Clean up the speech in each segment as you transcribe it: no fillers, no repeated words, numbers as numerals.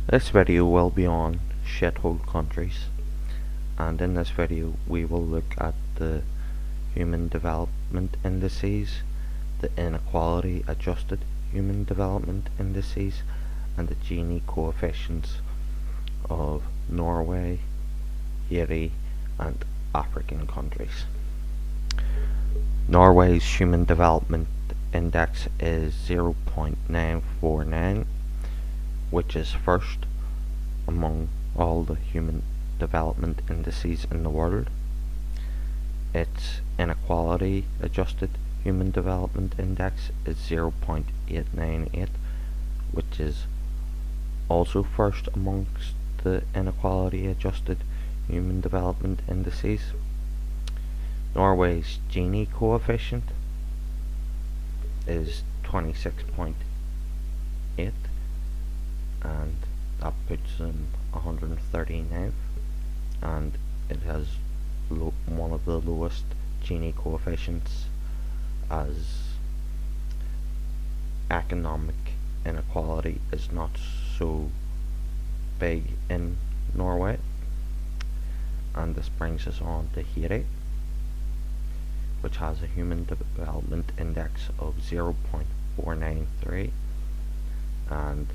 This video will be on shithole countries, and in this video we will look at the human development indices, the inequality adjusted human development indices, and the Gini coefficients of Norway, Haiti, and African countries. Norway's human development index is 0.949, which is first among all the human development indices in the world. Its inequality adjusted human development index is 0.898, which is also first amongst the inequality adjusted human development indices. Norway's Gini coefficient is 26.8, and that puts them 139th, and it has one of the lowest Gini coefficients, as economic inequality is not so big in Norway. And this brings us on to Haiti, which has a human development index of 0.493, and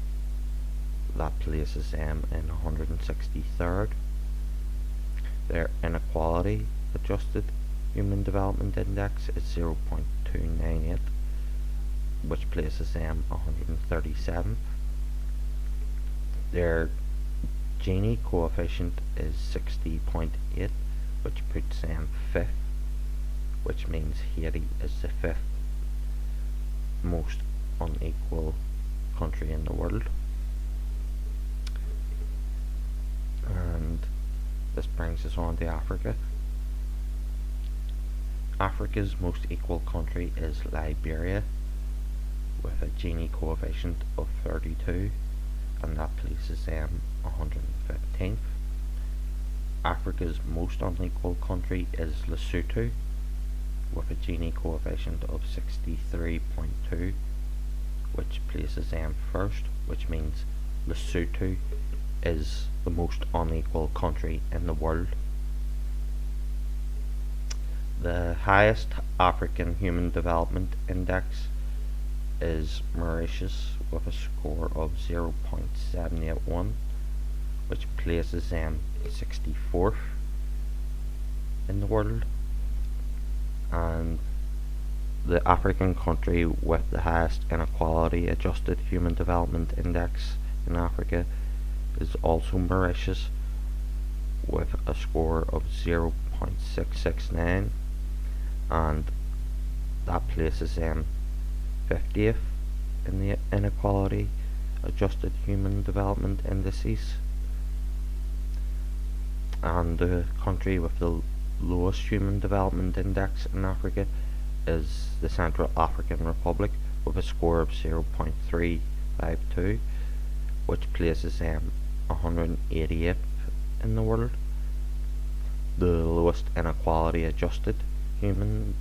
that places them in 163rd. Their inequality adjusted human development index is 0.298, which places them 137th. Their Gini coefficient is 60.8, which puts them 5th, which means Haiti is the 5th most unequal country in the world. And this brings us on to Africa. Africa's most equal country is Liberia, with a Gini coefficient of 32, and that places them 115th. Africa's most unequal country is Lesotho, with a Gini coefficient of 63.2, which places them first, which means Lesotho is the most unequal country in the world. The highest African Human Development Index is Mauritius, with a score of 0.781, which places them 64th in the world. And the African country with the highest inequality adjusted human development index in Africa is also Mauritius, with a score of 0.669, and that places them 50th in the inequality adjusted human development indices. And the country with the lowest human development index in Africa is the Central African Republic, with a score of 0.352, which places them 188th in the world. The lowest inequality adjusted human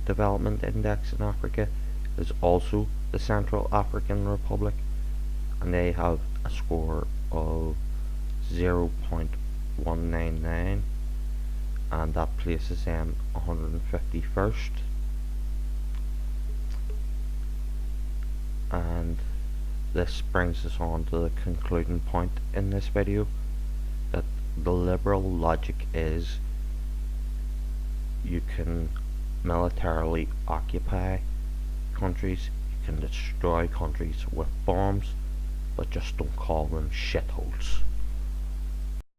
development index in Africa is also the Central African Republic, and they have a score of 0.199, and that places them 151st. And this brings us on to the concluding point in this video, that the liberal logic is you can militarily occupy countries, you can destroy countries with bombs, but just don't call them shitholes.